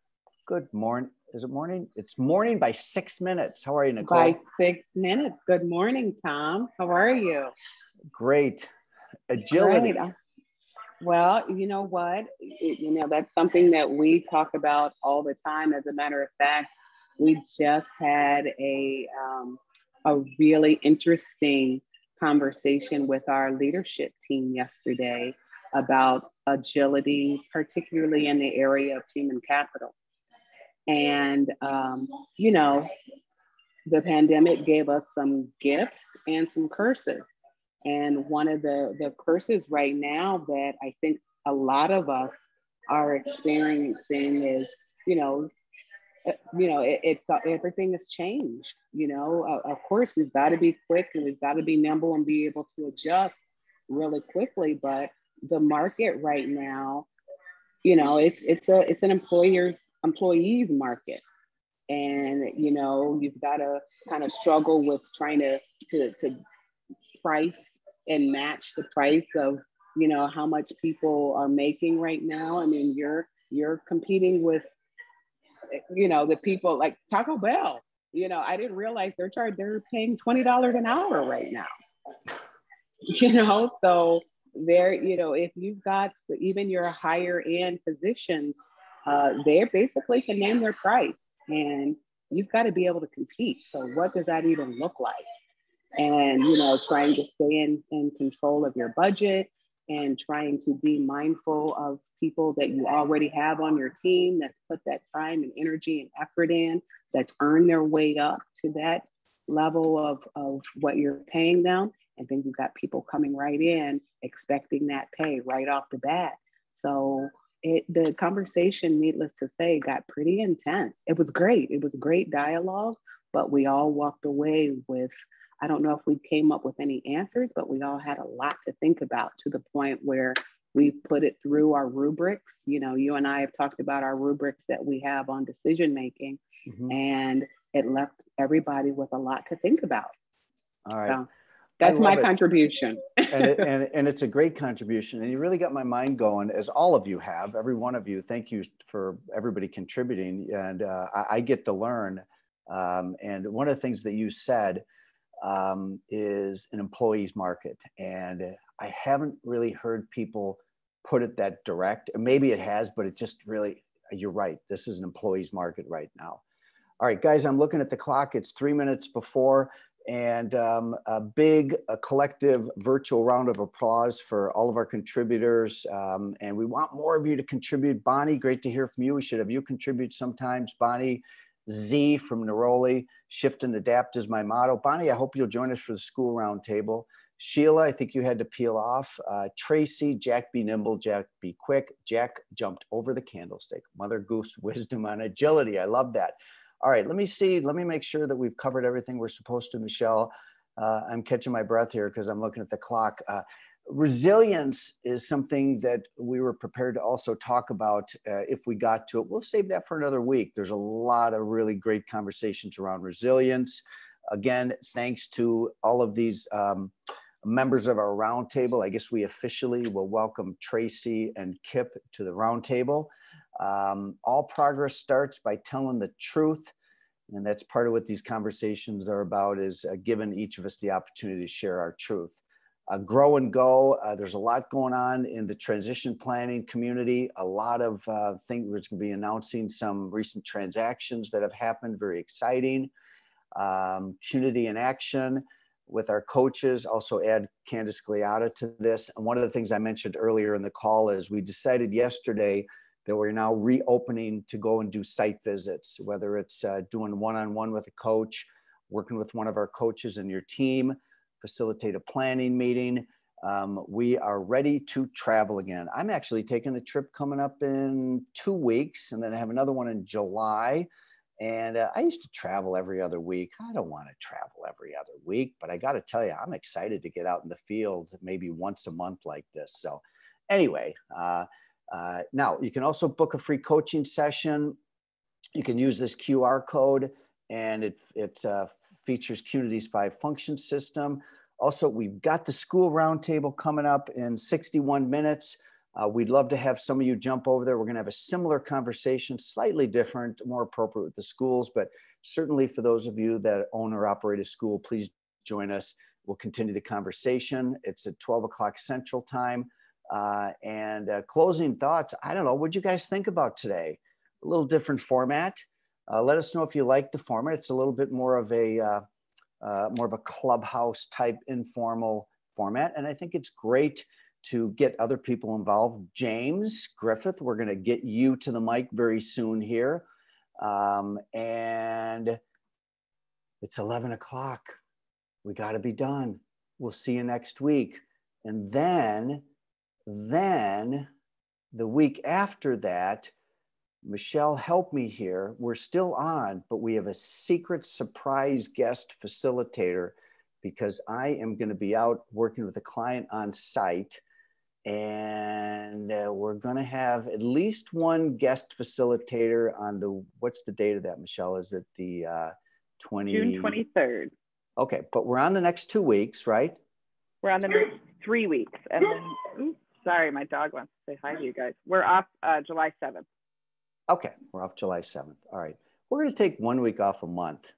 good morning. Is it morning? It's morning by 6 minutes. How are you, Nicole? By 6 minutes. Good morning, Tom. How are you? Great. Agility. Great. Well, you know what? That's something that we talk about all the time. As a matter of fact, we just had a really interesting conversation with our leadership team yesterday about agility, particularly in the area of human capital. And, the pandemic gave us some gifts and some curses. And one of the curses right now that I think a lot of us are experiencing is, everything has changed. Of course, we've got to be quick and we've got to be nimble and be able to adjust really quickly. But the market right now, it's an employees market. And, you've got to kind of struggle with trying to price and match the price of, how much people are making right now. I mean, you're competing with, the people like Taco Bell. I didn't realize they're paying $20 an hour right now. So there, if you've got even your higher end positions, they basically can name their price, and you've got to be able to compete. So what does that even look like? And, trying to stay in control of your budget and trying to be mindful of people that you already have on your team that's put that time and energy and effort in, that's earned their way up to that level of what you're paying them. And then you've got people coming right in expecting that pay right off the bat. So the conversation, needless to say, got pretty intense. It was great. It was great dialogue, but we all walked away with, I don't know if we came up with any answers, but we all had a lot to think about, to the point where we put it through our rubrics. You and I have talked about our rubrics that we have on decision making, and it left everybody with a lot to think about. All right. So that's my contribution. and it's a great contribution. And you really got my mind going, as all of you have, every one of you. Thank you for everybody contributing. And I get to learn. And one of the things that you said is an employees market. And I haven't really heard people put it that direct. Maybe it has, but it just really, you're right. This is an employees market right now. All right, guys, I'm looking at the clock. It's 3 minutes before. And a collective virtual round of applause for all of our contributors. And we want more of you to contribute. Bonnie, great to hear from you. We should have you contribute sometimes. Bonnie Z from Neroli, shift and adapt is my motto. Bonnie, I hope you'll join us for the school roundtable. Sheila, I think you had to peel off. Tracy, Jack be nimble, Jack be quick. Jack jumped over the candlestick. Mother Goose wisdom on agility. I love that. All right, let me see. Let me make sure that we've covered everything we're supposed to, Michelle. I'm catching my breath here because I'm looking at the clock. Resilience is something that we were prepared to also talk about if we got to it. We'll save that for another week. There's a lot of really great conversations around resilience. Again, thanks to all of these members of our roundtable. I guess we officially will welcome Tracy and Kip to the roundtable. All progress starts by telling the truth. And that's part of what these conversations are about, is giving each of us the opportunity to share our truth. Grow and go. There's a lot going on in the transition planning community. A lot of things. We're going to be announcing some recent transactions that have happened. Very exciting. Qnity in action with our coaches. Also add Candace Gliata to this. And one of the things I mentioned earlier in the call is we decided yesterday that we're now reopening to go and do site visits, whether it's doing one-on-one with a coach, working with one of our coaches in your team, facilitate a planning meeting. We are ready to travel again. I'm actually taking a trip coming up in 2 weeks, and then I have another one in July. And I used to travel every other week. I don't want to travel every other week, but I got to tell you, I'm excited to get out in the field maybe once a month like this. So anyway, now you can also book a free coaching session. You can use this QR code, and it features Qnity's 5-function system. Also, we've got the school roundtable coming up in 61 minutes. We'd love to have some of you jump over there. We're going to have a similar conversation, slightly different, more appropriate with the schools, but certainly for those of you that own or operate a school, please join us. We'll continue the conversation. It's at 12 o'clock Central Time. Closing thoughts, I don't know, what'd you guys think about today? A little different format. Let us know if you like the format. It's a little bit more of a Clubhouse type informal format. And I think it's great to get other people involved. James Griffith, we're going to get you to the mic very soon here. And it's 11 o'clock. We got to be done. We'll see you next week. And then the week after that, Michelle, help me here. We're still on, but we have a secret surprise guest facilitator because I am going to be out working with a client on site. And we're going to have at least one guest facilitator on the, what's the date of that, Michelle? Is it the June 23rd. Okay, but we're on the next 2 weeks, right? We're on the next 3 weeks. And then, oops, sorry, my dog wants to say hi to you guys. We're off July 7th. Okay, we're off July 7th. All right. We're going to take 1 week off a month.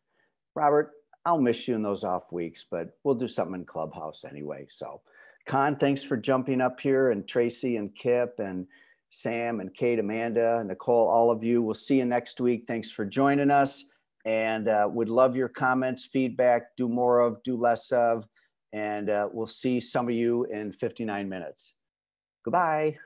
Robert, I'll miss you in those off weeks, but we'll do something in Clubhouse anyway. So, Con, thanks for jumping up here, and Tracy and Kip and Sam and Kate, Amanda, Nicole, all of you. We'll see you next week. Thanks for joining us, and would love your comments, feedback, do more of, do less of, and we'll see some of you in 59 minutes. Goodbye.